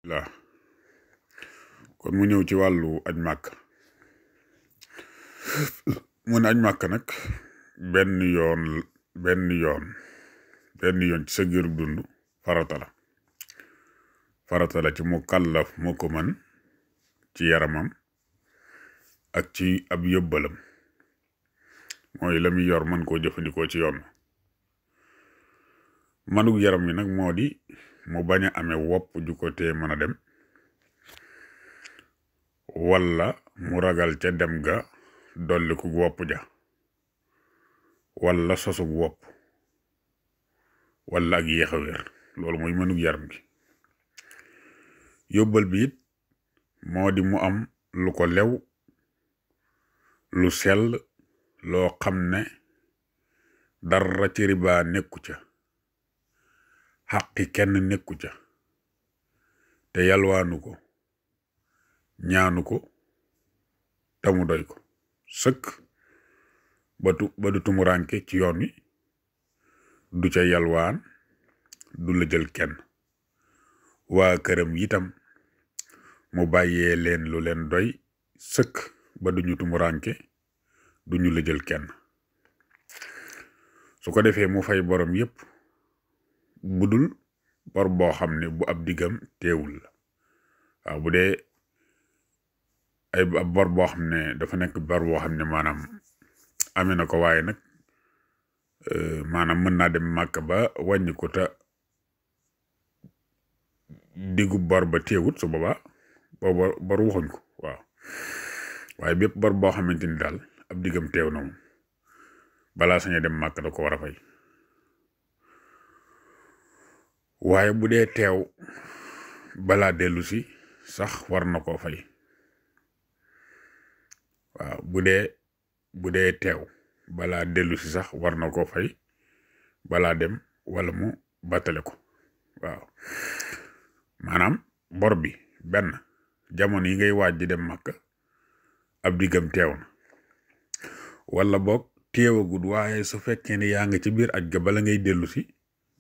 la kon mu ñëw ci wàllu aj màkk mu ne aj màkk nag benn yoon ci sa giirug dund farata la ci mu kàllaf moo ko mën ci yaramam ak ci ab yóbbalam mooy la muy yor mën koo jëfandikoo ci yoon manug yaram mi nag moo di mu bañ a amee wopp ju ko tee mën a dem walla mu ragal ca dem ga dolli ku wopp ja walla sosug wopp walla ak yéex a wér loolu mooy manug yaram gi yóbbal bi it moo di mu am lu ko lew lu sell loo xam ne dara ci riba nekku ca xaqi kenn nekku ca te yalwaanu ko ñaanu ko tamu doy ko sëkk ba du tumuranke ci yoon wi du ca yalwaan du la jël kenn waa këram itam mu bàyyee leen lu leen doy sëkk ba duñu tumuranke duñu la jël kenn su ko defee mu fay borom yépp budul bor boo xam ne bu ab diggam teewul la waaw bu dee ab bor boo xam ne dafa nekk bor boo xam ne maanaam amee na ko waaye nag maanaam mën naa dem màkk ba wàññi ko te diggu bor ba teewut su boobaa bor waxuñ ko waaw waaye bépp bor boo xamante ni daal ab diggam teew na moom balaa saña dem màkk da ko war a fay waaye bu dee teew balaa dellu si sax war na koo fay waaw bu dee teew balaa dellu si sax war na koo fay balaa dem wala mu battale ko waaw maanaam bor bi benn jamono yi ngay waaj di dem màkk ab diggam teew na wala boog teewagud waaye su fekkee ne yaa nga ci biir aj ga bala ngay dellu si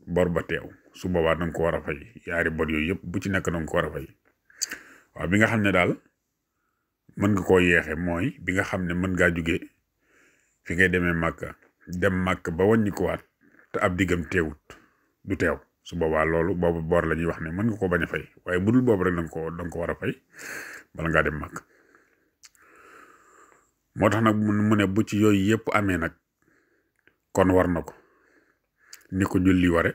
bor ba teew su boobaa danga ko war a fay yaari bor yooyu yëpp bu ci nekk danga ko war a fay waaw bi nga xam ne daal mën nga koo yeexe mooy bi nga xam ne mën ngaa jóge fi ngay demee dem màkk ba wàññi ko waat te ab diggam teewut du teew su boobaa loolu boobu bor la ñuy wax ne mën nga ko bañ a fay waaye budul boobu rek danga ko war a fay bala ngaa dem màkk moo tax nag mu ne bu ci yooyu yëpp amee nag kon war na ko ni ko julli ware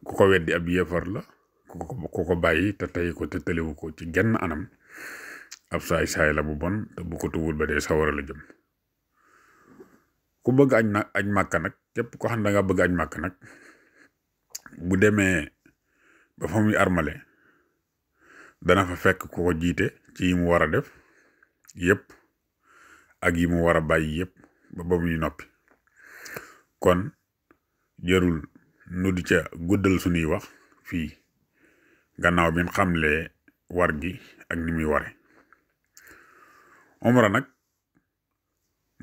ku ko weddi ab yéefar la ku ko bàyyi te tey ko te tëlewu ko ci genn anam ab saay la bu bon te bu ko tuwul ba dee sawara la jëm ku bëgg aj màkka nag képp ko xam da nga bëgg aj màkk nag bu demee ba fa muy armale dana fa fekk ku ko jiite ci yi mu war a def yëpp ak yi mu war a bàyyi yëpp ba muy noppi kon jërul nu di ca guddal suñuy wax fii gannaaw bi xamlee war gi ak ni muy ware umra nag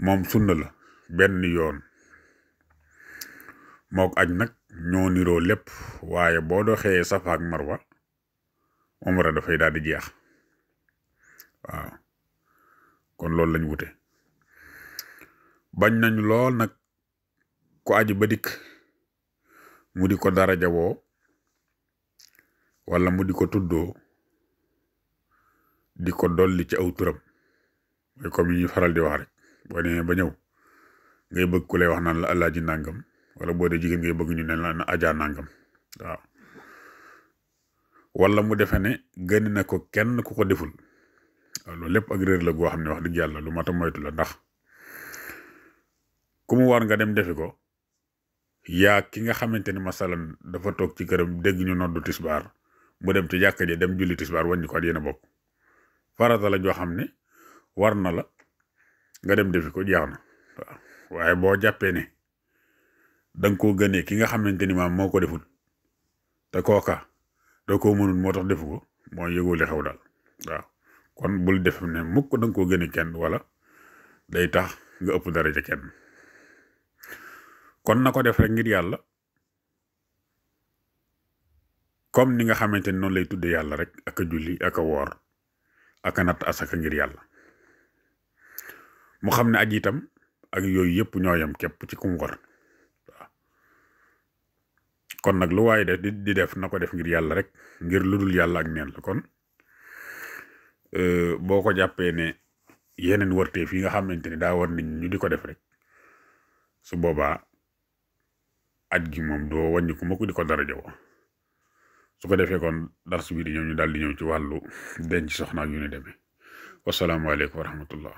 moom sunna la benn yoon mook aj nag ñoo niroo lépp waaye boo doxee safa ak marwa umra dafay daal di jeex waaw kon loolu lañ wute bañ nañu lool nag ku aji ba dikk mu di ko daraja woo wala mu di ko tuddoo di ko dolli ci aw turam mooy comme yi ñuy faral di wax rek boo demee ba ñëw ngay bëgg ku lay wax naan la alaaji nàngam wala boo dee jigéen ngay bëgg ñu ne la na ajaa nàngam waaw wala mu defe ne gën na ko kenn ku ko deful waaw loolu lépp ak réer la goo xam ne wax dëgg yàlla lu mat a moytu la ndax ku mu war nga dem defi ko yaa ki nga xamante ni masalan dafa toog ci këram dégg ñu noddu tisbaar mu dem ci jàkka ji dem julli tisbaar wàññi ko at yéen a bokk farata la joo xam ne war na la nga dem defi ko jeex na waaw waaye boo jàppee ne danga koo gënee ki nga xamante ni maam moo ko deful te kooka da koo mënul moo tax defu ko mooy yëgul li xew daal waaw kon bul def ne mukk danga koo gënee kenn wala day tax nga ëpp daraja kenn kon na ko def rek ngir yàlla comme ni nga xamante ni noonu lay tudde yàlla rek ak a julli ak a woor ak a natt asaka ngir yàlla mu xam ne aj itam ak yooyu yëpp ñooyam képp ci kum war waaw kon nag lu waaye def di def na ko def ngir yàlla rek ngir lu dul yàlla ak neen la kon boo ko jàppee ne yeneen wërteef yi nga xamante ni daa war nit ñu di ko def rek su boobaa aj gi moom doo wàññi ko ma ko di ko dara jaww su ko defee kon dars bi di ñëw ñu daal di ñëw ci wàllu denc soxna ak yu ne demee wasalaamaaleykum wa rahmatullah